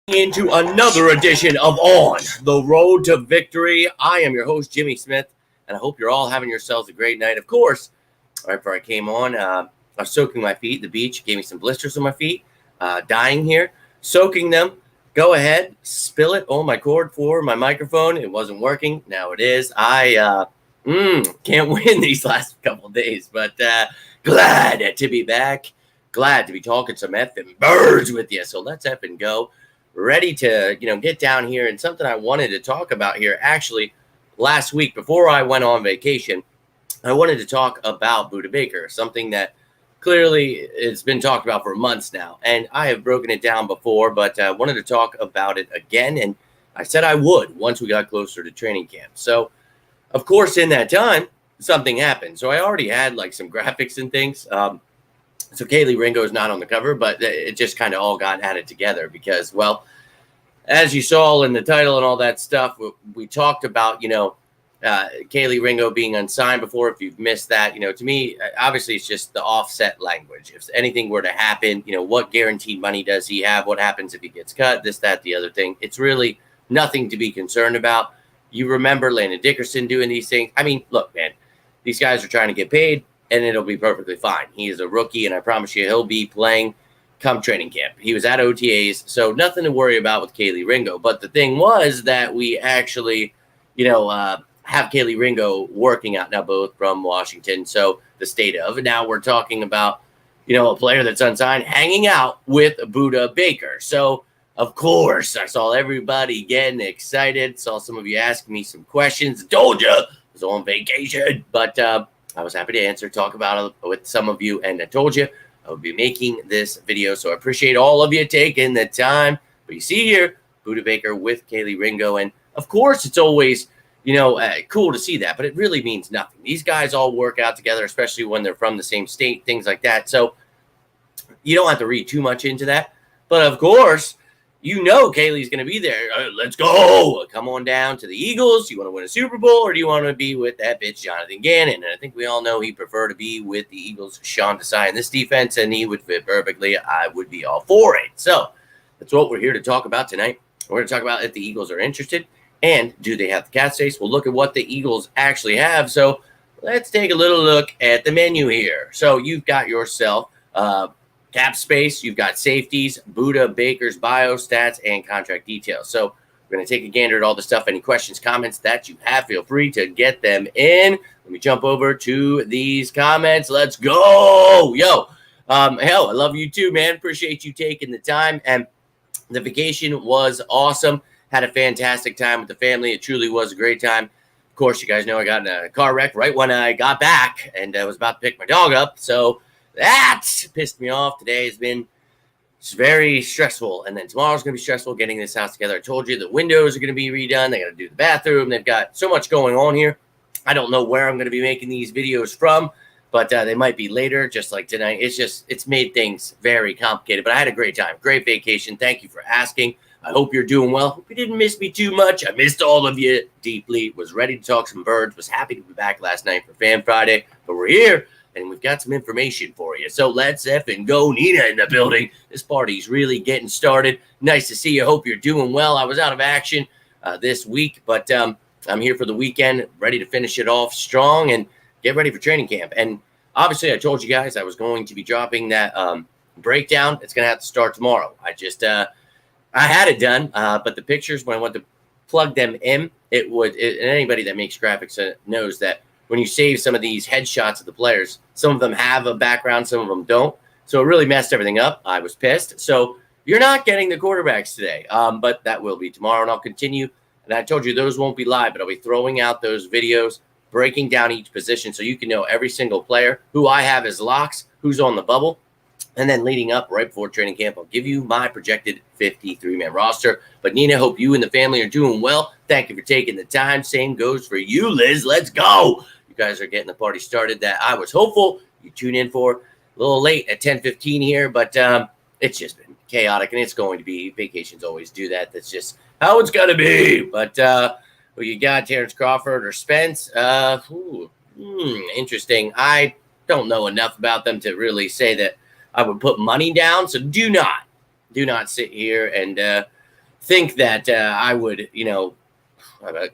Into another edition of On the Road to Victory. I am your host, Jimmy Smith, and I hope you're all having yourselves a great night. Of course, right before I came on, I was soaking my feet. The beach gave me some blisters on my feet. Dying here, soaking them. Go ahead, spill it on my cord for my microphone. It wasn't working. Now it is. I can't win these last couple of days, but glad to be back. Glad to be talking some effing birds with you. So let's effing go. Ready to, get down here. And something I wanted to talk about here, actually, last week before I went on vacation, I wanted to talk about Budda Baker, something that clearly has been talked about for months now. And I have broken it down before, but I wanted to talk about it again. And I said I would once we got closer to training camp. So, of course, in that time, something happened. So I already had like some graphics and things. So Kelee Ringo is not on the cover, but it just kind of all got added together because, well, as you saw in the title and all that stuff, we talked about, Kelee Ringo being unsigned before. If you've missed that, to me, obviously it's just the offset language. If anything were to happen, what guaranteed money does he have? What happens if he gets cut? This, that, the other thing. It's really nothing to be concerned about. You remember Landon Dickerson doing these things. I mean, look, man, these guys are trying to get paid. And it'll be perfectly fine. He is a rookie, and I promise you he'll be playing come training camp. He was at OTAs, so nothing to worry about with Kelee Ringo. But the thing was that we actually, have Kelee Ringo working out now, both from Washington, so the state of. And now we're talking about, a player that's unsigned hanging out with Budda Baker. So, of course, I saw everybody getting excited. Saw some of you asking me some questions. Told you I was on vacation, but I was happy to answer, talk about it with some of you, and I told you I would be making this video, so I appreciate all of you taking the time. But you see here, Budda Baker with Kelee Ringo, and of course it's always, cool to see that, but it really means nothing. These guys all work out together, especially when they're from the same state, things like that. So you don't have to read too much into that, but of course, Kelee's going to be there. Let's go. Come on down to the Eagles. You want to win a Super Bowl, or do you want to be with that bitch Jonathan Gannon? And I think we all know he'd prefer to be with the Eagles' Sean Desai in this defense, and he would fit perfectly. I would be all for it. So that's what we're here to talk about tonight. We're going to talk about if the Eagles are interested, and do they have the cap space? We'll look at what the Eagles actually have. So let's take a little look at the menu here. So you've got yourself cap space, you've got safeties, Budda Baker's bio, stats, and contract details. So we're going to take a gander at all the stuff. Any questions, comments that you have, feel free to get them in. Let me jump over to these comments. Let's go. Hell, I love you too, man. Appreciate you taking the time. And the vacation was awesome. Had a fantastic time with the family. It truly was a great time. Of course, you guys know I got in a car wreck right when I got back, and I was about to pick my dog up. So that pissed me off. Today has been very stressful. And then tomorrow's going to be stressful getting this house together. I told you the windows are going to be redone. They got to do the bathroom. They've got so much going on here. I don't know where I'm going to be making these videos from, but they might be later, just like tonight. It's made things very complicated, but I had a great time. Great vacation. Thank you for asking. I hope you're doing well. Hope you didn't miss me too much. I missed all of you deeply. Was ready to talk some birds. Was happy to be back last night for Fan Friday, but we're here. And we've got some information for you. So let's effing go. Nina in the building. This party's really getting started. Nice to see you. Hope you're doing well. I was out of action this week, but I'm here for the weekend, ready to finish it off strong and get ready for training camp. And obviously, I told you guys I was going to be dropping that breakdown. It's going to have to start tomorrow. I had it done, but the pictures, when I went to plug them in, and anybody that makes graphics knows that when you save some of these headshots of the players, some of them have a background, some of them don't. So it really messed everything up. I was pissed. So you're not getting the quarterbacks today, but that will be tomorrow, and I'll continue. And I told you those won't be live, but I'll be throwing out those videos, breaking down each position so you can know every single player, who I have as locks, who's on the bubble. And then leading up right before training camp, I'll give you my projected 53-man roster. But Nina, hope you and the family are doing well. Thank you for taking the time. Same goes for you, Liz. Let's go. You guys are getting the party started that I was hopeful you tune in for. A little late at 10:15 here, but it's just been chaotic, and it's going to be. Vacations always do that. That's just how it's going to be. But who you got, Terrence Crawford or Spence? Interesting. I don't know enough about them to really say that I would put money down. So do not sit here and think that I would,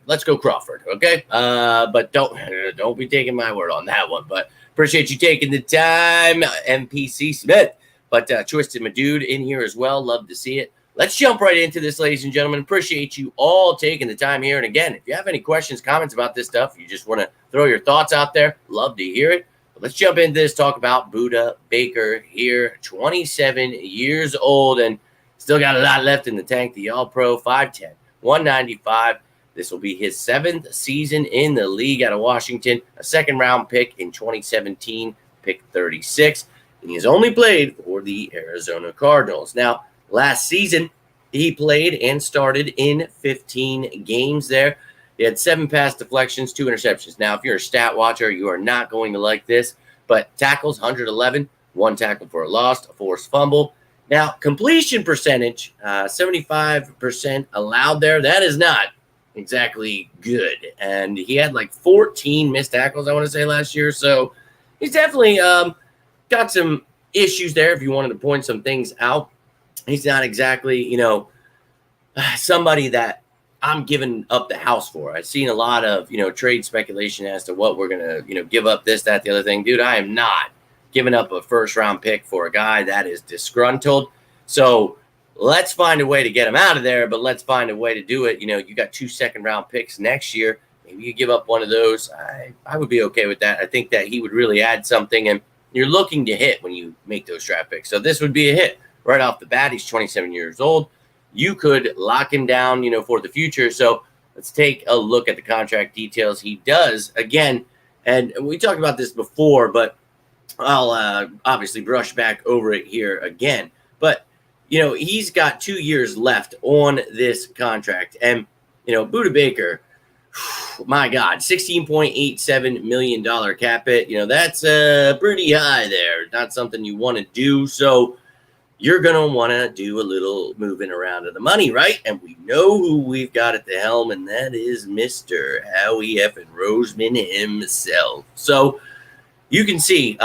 let's go Crawford, okay? But don't be taking my word on that one. But appreciate you taking the time, MPC Smith. But Twisted my dude in here as well. Love to see it. Let's jump right into this, ladies and gentlemen. Appreciate you all taking the time here. And again, if you have any questions, comments about this stuff, you just want to throw your thoughts out there, love to hear it. But let's jump into this, talk about Budda Baker here, 27 years old, and still got a lot left in the tank. The All-Pro, 5'10", 195. This will be his 7th season in the league out of Washington, a second-round pick in 2017, pick 36. And he's only played for the Arizona Cardinals. Now, last season, he played and started in 15 games there. He had 7 pass deflections, 2 interceptions. Now, if you're a stat watcher, you are not going to like this, but tackles, 111, 1 tackle for a loss, a forced fumble. Now, completion percentage, 75% allowed there. That is not exactly good. And he had like 14 missed tackles, I want to say, last year. So he's definitely got some issues there if you wanted to point some things out. He's not exactly, somebody that I'm giving up the house for. I've seen a lot of, trade speculation as to what we're going to, give up this, that, the other thing. Dude, I am not giving up a first-round pick for a guy that is disgruntled. So let's find a way to get him out of there, but let's find a way to do it. You got 2 second-round picks next year. Maybe you give up one of those. I would be okay with that. I think that he would really add something, and you're looking to hit when you make those draft picks. So this would be a hit right off the bat. He's 27 years old. You could lock him down, for the future. So let's take a look at the contract details. He does, again, and we talked about this before, but I'll obviously brush back over it here again. But, he's got 2 years left on this contract. And, Budda Baker, my God, $16.87 million cap hit. That's pretty high there. Not something you want to do. So you're going to want to do a little moving around of the money, right? And we know who we've got at the helm, and that is Mr. Howie effing Roseman himself. So you can see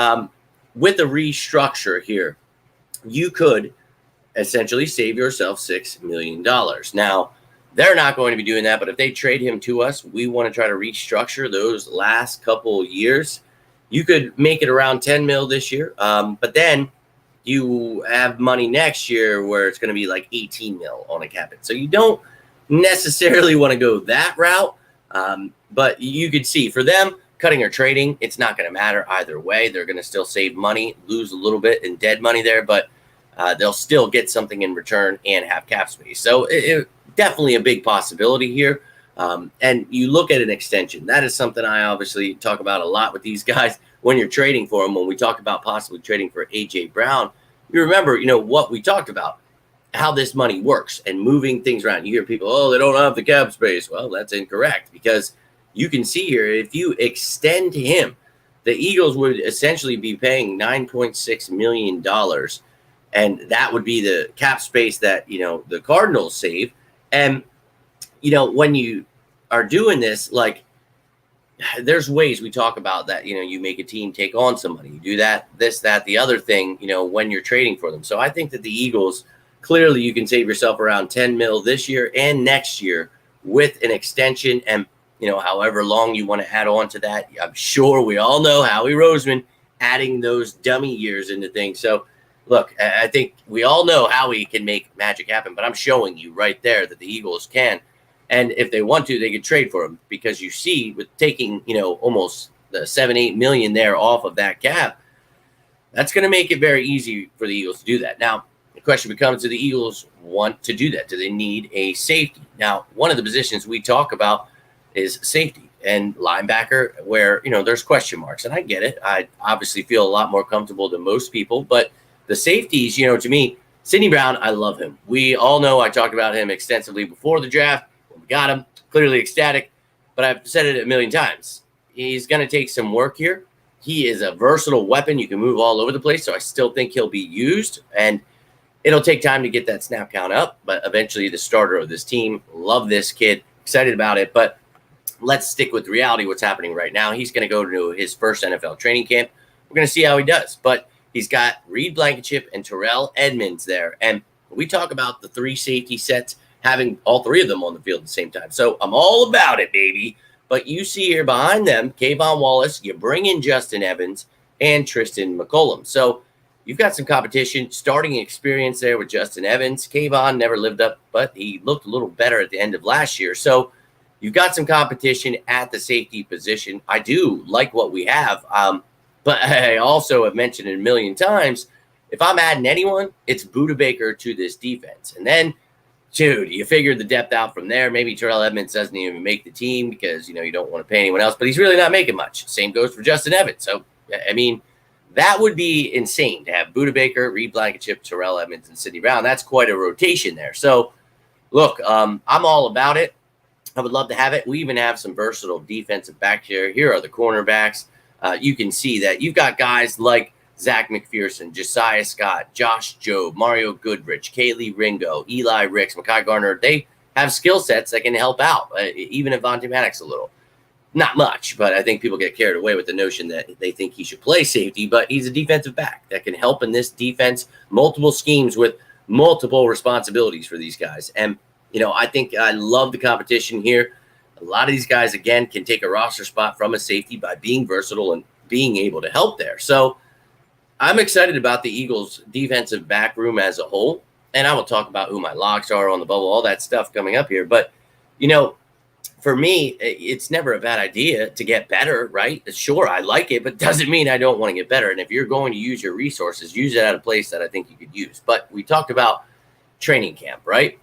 with a restructure here, you could essentially save yourself $6 million. Now, they're not going to be doing that, but if they trade him to us, we want to try to restructure those last couple years. You could make it around 10 mil this year, but then you have money next year where it's going to be like 18 mil on a cap hit. So you don't necessarily want to go that route, but you could see for them, cutting or trading, it's not going to matter either way. They're going to still save money, lose a little bit in dead money there, but they'll still get something in return and have cap space. So it definitely a big possibility here. And you look at an extension. That is something I obviously talk about a lot with these guys when you're trading for them. When we talk about possibly trading for A.J. Brown, you remember, what we talked about, how this money works and moving things around. You hear people, they don't have the cap space. Well, that's incorrect, because you can see here, if you extend him, the Eagles would essentially be paying $9.6 million. And that would be the cap space that, the Cardinals save. And, when you are doing this, like, there's ways we talk about that, you make a team take on somebody. You do that, this, that, the other thing, when you're trading for them. So I think that the Eagles, clearly you can save yourself around 10 mil this year and next year with an extension. And, however long you want to add on to that. I'm sure we all know Howie Roseman adding those dummy years into things. So, look, I think we all know Howie can make magic happen, but I'm showing you right there that the Eagles can. And if they want to, they could trade for him, because you see with taking, almost the 7-8 million there off of that cap, that's going to make it very easy for the Eagles to do that. Now, the question becomes, do the Eagles want to do that? Do they need a safety? Now, one of the positions we talk about is safety and linebacker, where, there's question marks. And I get it. I obviously feel a lot more comfortable than most people. But the safeties, to me, Sidney Brown, I love him. We all know I talked about him extensively before the draft. When we got him, clearly ecstatic. But I've said it a million times. He's going to take some work here. He is a versatile weapon. You can move all over the place. So I still think he'll be used. And it'll take time to get that snap count up. But eventually the starter of this team. Love this kid. Excited about it. But let's stick with reality, what's happening right now. He's going to go to his first NFL training camp. We're going to see how he does. But he's got Reed Blankenship and Terrell Edmonds there. And we talk about the 3 safety sets, having all three of them on the field at the same time. So I'm all about it, baby. But you see here behind them, Kayvon Wallace, you bring in Justin Evans and Tristan McCollum. So you've got some competition, starting experience there with Justin Evans. Kayvon never lived up, but he looked a little better at the end of last year. So you've got some competition at the safety position. I do like what we have. But I also have mentioned it a million times, if I'm adding anyone, it's Budda Baker to this defense. And then, dude, you figure the depth out from there. Maybe Terrell Edmonds doesn't even make the team because, you don't want to pay anyone else, but he's really not making much. Same goes for Justin Evans. So, I mean, that would be insane to have Budda Baker, Reed Blankenship, Terrell Edmonds, and Sidney Brown. That's quite a rotation there. So, look, I'm all about it. I would love to have it. We even have some versatile defensive back here. Here are the cornerbacks. You can see that you've got guys like Zach McPherson, Josiah Scott, Josh Jobe, Mario Goodrich, Kelee Ringo, Eli Ricks, Mekhi Garner. They have skill sets that can help out, even if Vontae Maddox a little. Not much, but I think people get carried away with the notion that they think he should play safety, but he's a defensive back that can help in this defense, multiple schemes with multiple responsibilities for these guys. And, I think I love the competition here. A lot of these guys, again, can take a roster spot from a safety by being versatile and being able to help there. So I'm excited about the Eagles' defensive back room as a whole, and I will talk about who my locks are on the bubble, all that stuff coming up here. But, for me, it's never a bad idea to get better, right? Sure, I like it, but doesn't mean I don't want to get better. And if you're going to use your resources, use it at a place that I think you could use. But we talked about training camp, right?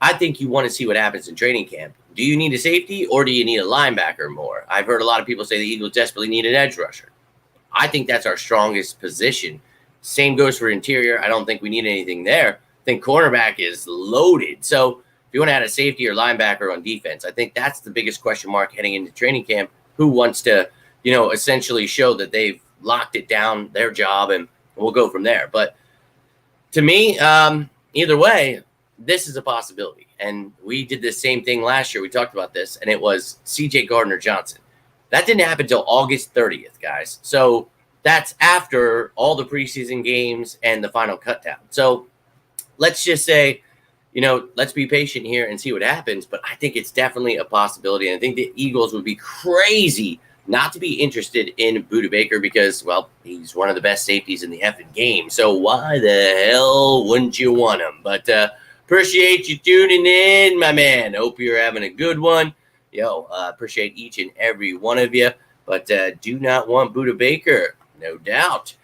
I think you want to see what happens in training camp. Do you need a safety or do you need a linebacker more? I've heard a lot of people say the Eagles desperately need an edge rusher. I think that's our strongest position. Same goes for interior. I don't think we need anything there. I think cornerback is loaded. So if you want to add a safety or linebacker on defense, I think that's the biggest question mark heading into training camp. Who wants to, essentially show that they've locked it down, their job, and we'll go from there. But to me, either way, this is a possibility. And we did the same thing last year. We talked about this, and it was C.J. Gardner-Johnson. That didn't happen until August 30th, guys. So that's after all the preseason games and the final cut down. So let's just say, let's be patient here and see what happens. But I think it's definitely a possibility. And I think the Eagles would be crazy not to be interested in Budda Baker because, well, he's one of the best safeties in the effing game. So why the hell wouldn't you want him? But appreciate you tuning in, my man. Hope you're having a good one. Appreciate each and every one of you. But do not want Budda Baker, no doubt.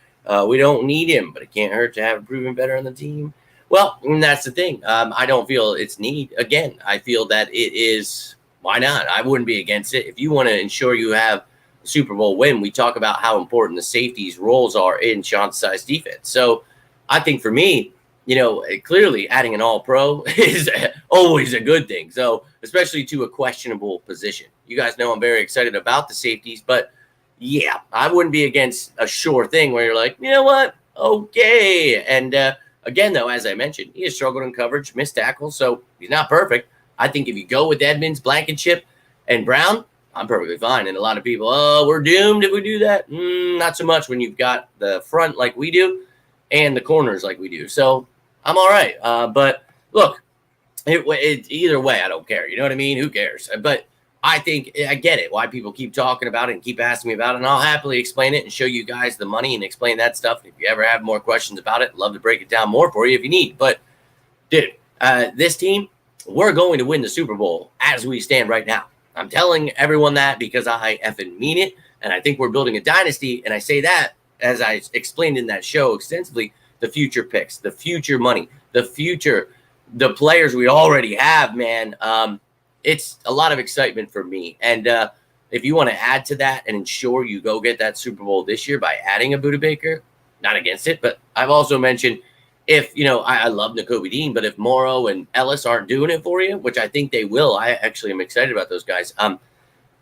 We don't need him, but it can't hurt to have a proven better on the team. Well, that's the thing. I don't feel it's need. Again, I feel that it is. Why not? I wouldn't be against it. If you want to ensure you have a Super Bowl win, we talk about how important the safeties' roles are in Sean Desai's defense. So I think for me, clearly adding an all-pro is always a good thing. So especially to a questionable position. You guys know I'm very excited about the safeties, but yeah, I wouldn't be against a sure thing where you're like, you know what? Okay. And again, though, as I mentioned, he has struggled in coverage, missed tackles, so he's not perfect. I think if you go with Edmonds, Blankenship, and Brown, I'm perfectly fine. And a lot of people, we're doomed if we do that. Not so much when you've got the front like we do and the corners like we do. So I'm all right. But look, either way, I don't care. You know what I mean? Who cares? But I think I get it, why people keep talking about it and keep asking me about it. And I'll happily explain it and show you guys the money and explain that stuff. If you ever have more questions about it, love to break it down more for you if you need. But, dude, this team, we're going to win the Super Bowl as we stand right now. I'm telling everyone that because I effing mean it. And I think we're building a dynasty. And I say that, as I explained in that show extensively, the future picks, the future money, the players we already have, man. It's a lot of excitement for me. And if you want to add to that and ensure you go get that Super Bowl this year by adding a Budda Baker, not against it. But I've also mentioned if, I love Nakobe Dean, but if Morrow and Ellis aren't doing it for you, which I think they will, I actually am excited about those guys.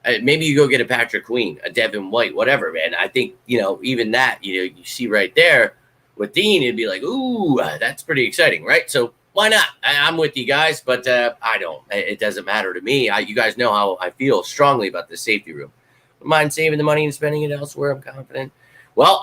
Maybe you go get a Patrick Queen, a Devin White, whatever, man. I think, even that, you see right there with Dean, it'd be like, ooh, that's pretty exciting, right? So why not? I'm with you guys, but I don't. It doesn't matter to me. You guys know how I feel strongly about the safety room. Don't mind saving the money and spending it elsewhere. I'm confident. Well,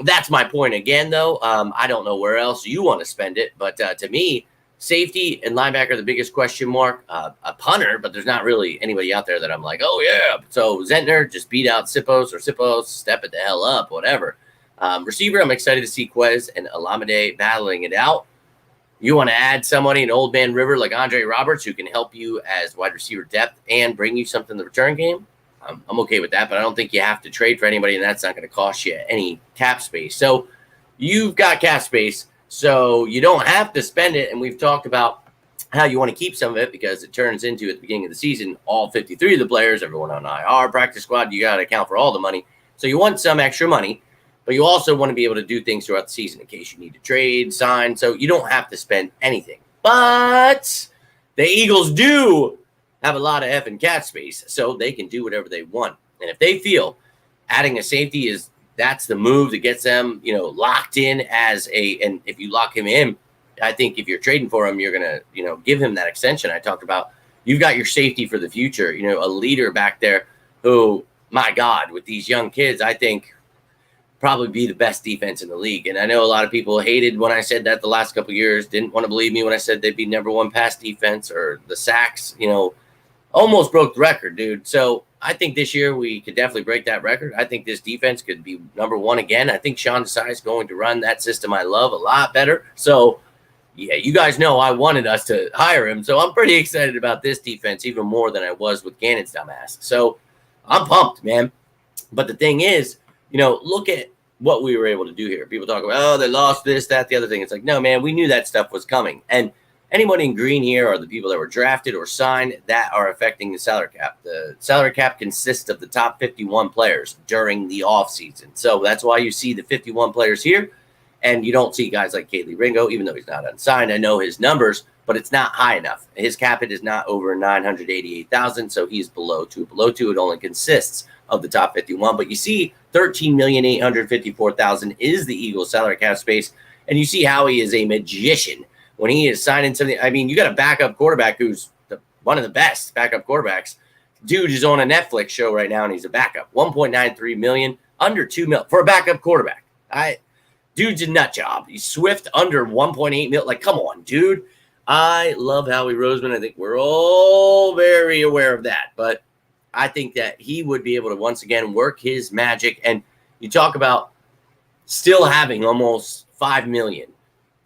that's my point again, though. I don't know where else you want to spend it, but to me, Safety and linebacker, the biggest question mark. A punter, but there's not really anybody out there that I'm like, oh, yeah. So Zentner just beat out Sippos, step it the hell up, whatever. Receiver, I'm excited to see Quez and Alameda battling it out. You want to add somebody, an old man River like Andre Roberts, who can help you as wide receiver depth and bring you something in the return game. I'm okay with that, but I don't think you have to trade for anybody, and that's not going to cost you any cap space. So you've got cap space, so you don't have to spend it, and we've talked about how you want to keep some of it because it turns into, at the beginning of the season, all 53 of the players, everyone on IR, practice squad, you got to account for all the money. So you want some extra money. But you also want to be able to do things throughout the season in case you need to trade, sign. So you don't have to spend anything. But the Eagles do have a lot of effing cap space, so they can do whatever they want. And if they feel adding a safety that's the move that gets them, locked in and if you lock him in, I think if you're trading for him, you're going to, give him that extension I talked about. You've got your safety for the future, a leader back there who, my God, with these young kids, I think probably be the best defense in the league. And I know a lot of people hated when I said that the last couple of years, didn't want to believe me when I said they'd be number one pass defense or the sacks, almost broke the record, dude. So I think this year we could definitely break that record. I think this defense could be number one again. I think Sean Desai is going to run that system I love a lot better. So, yeah, you guys know I wanted us to hire him. So I'm pretty excited about this defense even more than I was with Gannon's dumbass. So I'm pumped, man. But the thing is, look at what we were able to do here. People talk about, oh, they lost this, that, the other thing. It's like, no, man, we knew that stuff was coming. And anyone in green here are the people that were drafted or signed that are affecting the salary cap. The salary cap consists of the top 51 players during the offseason. So that's why you see the 51 players here. And you don't see guys like Kelee Ringo, even though he's not unsigned. I know his numbers, but it's not high enough. His cap hit is not over 988,000, so he's below two. Below two, it only consists of the top 51. But you see 13,854,000 is the Eagles' salary cap space. And you see how he is a magician when he is signing something. I mean, you got a backup quarterback who's one of the best backup quarterbacks. Dude is on a Netflix show right now, and he's a backup. 1.93 million, under 2 mil for a backup quarterback. Dude's a nut job. He's Swift under 1.8 mil. Like, come on, dude. I love Howie Roseman. I think we're all very aware of that. But I think that he would be able to once again work his magic. And you talk about still having almost $5 million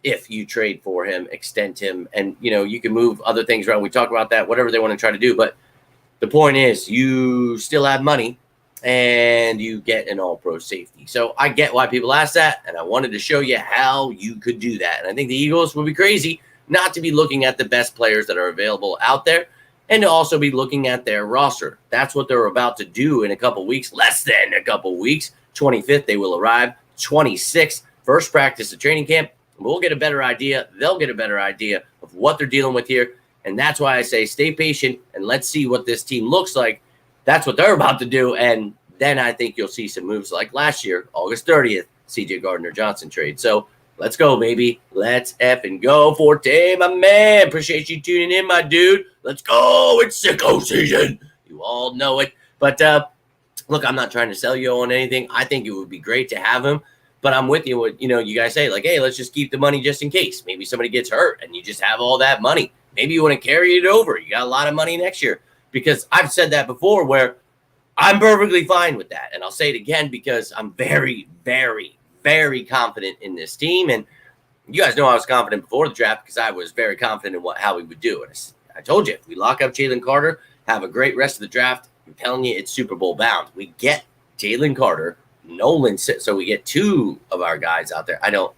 if you trade for him, extend him, and you can move other things around. We talk about that, whatever they want to try to do. But the point is, you still have money and you get an all-pro safety. So I get why people ask that, and I wanted to show you how you could do that. And I think the Eagles would be crazy not to be looking at the best players that are available out there and to also be looking at their roster. That's what they're about to do in a couple weeks, less than a couple weeks. 25th, they will arrive. 26th, first practice of training camp. We'll get a better idea. They'll get a better idea of what they're dealing with here. And that's why I say stay patient and let's see what this team looks like. That's what they're about to do. And then I think you'll see some moves like last year, August 30th, CJ Gardner-Johnson trade. So let's go, baby. Let's effing go, Forte, my man. Appreciate you tuning in, my dude. Let's go. It's sicko season. You all know it. But look, I'm not trying to sell you on anything. I think it would be great to have him. But I'm with you. What you guys say, like, hey, let's just keep the money just in case. Maybe somebody gets hurt and you just have all that money. Maybe you want to carry it over. You got a lot of money next year. Because I've said that before where I'm perfectly fine with that. And I'll say it again because I'm very, very, very confident in this team. And you guys know I was confident before the draft because I was very confident in how we would do. And I told you, if we lock up Jalen Carter, have a great rest of the draft, I'm telling you, it's Super Bowl bound. We get Jalen Carter, Nolan, so we get two of our guys out there. I don't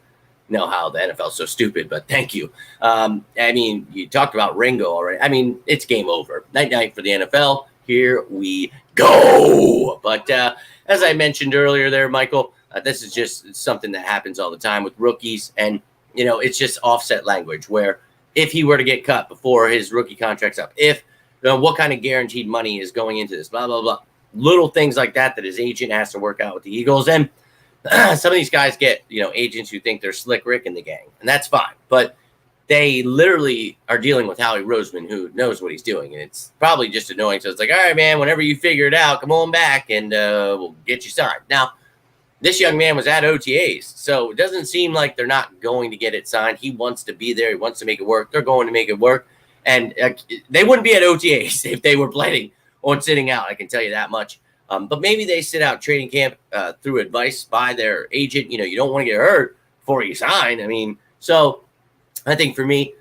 know how the NFL is so stupid, but thank you. I mean, you talked about Ringo already. I mean, it's game over. Night for the NFL. Here we go. But as I mentioned earlier there, Michael, this is just something that happens all the time with rookies. And, it's just offset language where if he were to get cut before his rookie contract's up, what kind of guaranteed money is going into this, blah, blah, blah. Little things like that his agent has to work out with the Eagles. And some of these guys get, agents who think they're Slick Rick in the gang, and that's fine. But they literally are dealing with Howie Roseman, who knows what he's doing, and it's probably just annoying. So it's like, all right, man, whenever you figure it out, come on back, and we'll get you signed. Now, this young man was at OTAs. So it doesn't seem like they're not going to get it signed. He wants to be there. He wants to make it work. They're going to make it work. And they wouldn't be at OTAs if they were planning on sitting out. I can tell you that much. But maybe they sit out training camp through advice by their agent. You know, you don't want to get hurt before you sign. I mean, so I think for me,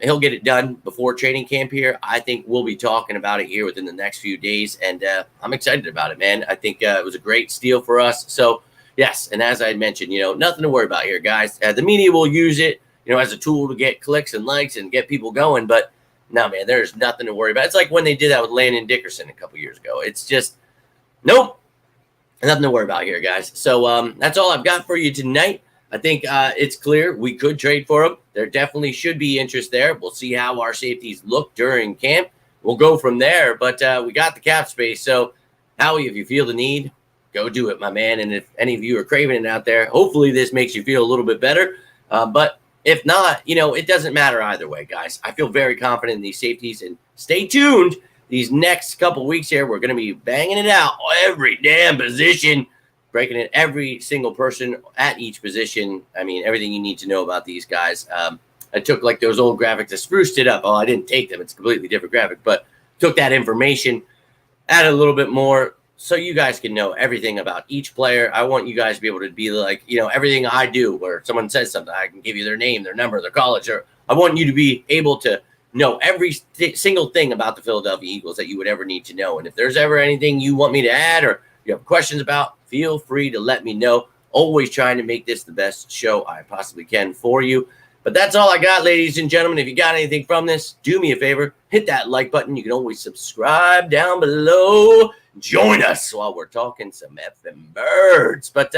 he'll get it done before training camp here. I think we'll be talking about it here within the next few days. And I'm excited about it, man. I think it was a great steal for us. So, yes. And as I mentioned, you know, nothing to worry about here, guys. The media will use it, you know, as a tool to get clicks and likes and get people going. But no, man, there's nothing to worry about. It's like when they did that with Landon Dickerson a couple years ago. It's just, nope, nothing to worry about here, guys. So that's all I've got for you tonight. I think it's clear we could trade for him. There definitely should be interest there. We'll see how our safeties look during camp. We'll go from there. But we got the cap space. So, Howie, if you feel the need, go do it, my man. And if any of you are craving it out there, hopefully this makes you feel a little bit better. But if not, you know, it doesn't matter either way, guys. I feel very confident in these safeties. And stay tuned. These next couple weeks here, we're going to be banging it out every damn position, breaking it every single person at each position. I mean, everything you need to know about these guys. I took like those old graphics, I spruced it up. Oh, I didn't take them. It's a completely different graphic, but took that information, added a little bit more so you guys can know everything about each player. I want you guys to be able to be like, you know, everything I do where someone says something, I can give you their name, their number, their college. Or I want you to be able to know every single thing about the Philadelphia Eagles that you would ever need to know. And if there's ever anything you want me to add or you have questions about, feel free to let me know. Always trying to make this the best show I possibly can for you. But that's all I got, ladies and gentlemen. If you got anything from this, do me a favor. Hit that like button. You can always subscribe down below. Join us while we're talking some effing birds. But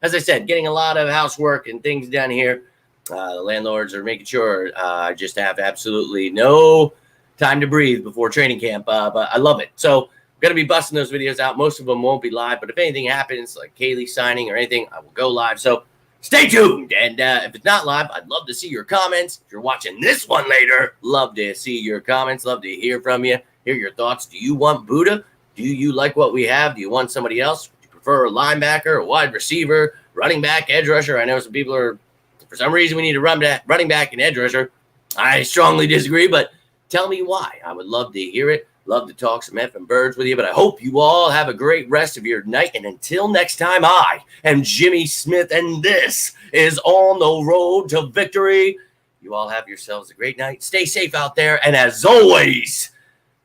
as I said, getting a lot of housework and things done here. The landlords are making sure I just have absolutely no time to breathe before training camp. But I love it. So I'm going to be busting those videos out. Most of them won't be live. But if anything happens, like Kelee signing or anything, I will go live. So stay tuned. And if it's not live, I'd love to see your comments. If you're watching this one later, love to see your comments. Love to hear from you. Hear your thoughts. Do you want Budda? Do you like what we have? Do you want somebody else? Would you prefer a linebacker, a wide receiver, running back, edge rusher? I know some people are, for some reason, we need a running back and edge rusher. I strongly disagree, but tell me why. I would love to hear it. Love to talk some effing birds with you, but I hope you all have a great rest of your night. And until next time, I am Jimmy Smith, and this is On the Road to Victory. You all have yourselves a great night. Stay safe out there, and as always,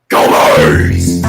go Birds!